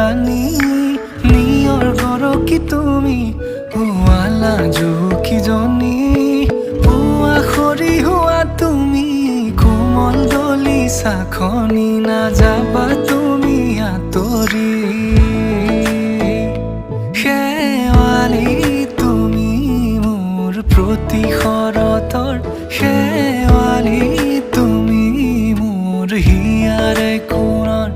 ৰাণী নিয়ৰ গৰকি তুমি পুৱালা জুকিজনী পুৱা খৰি হোৱা তুমি কোমল দলি চাখনি নাযাবা তুমি আঁতৰি শেৱালি তুমি মোৰ প্ৰতি শৰতৰ শেৱালি তুমি মোৰ হিয়াৰে কোণৰ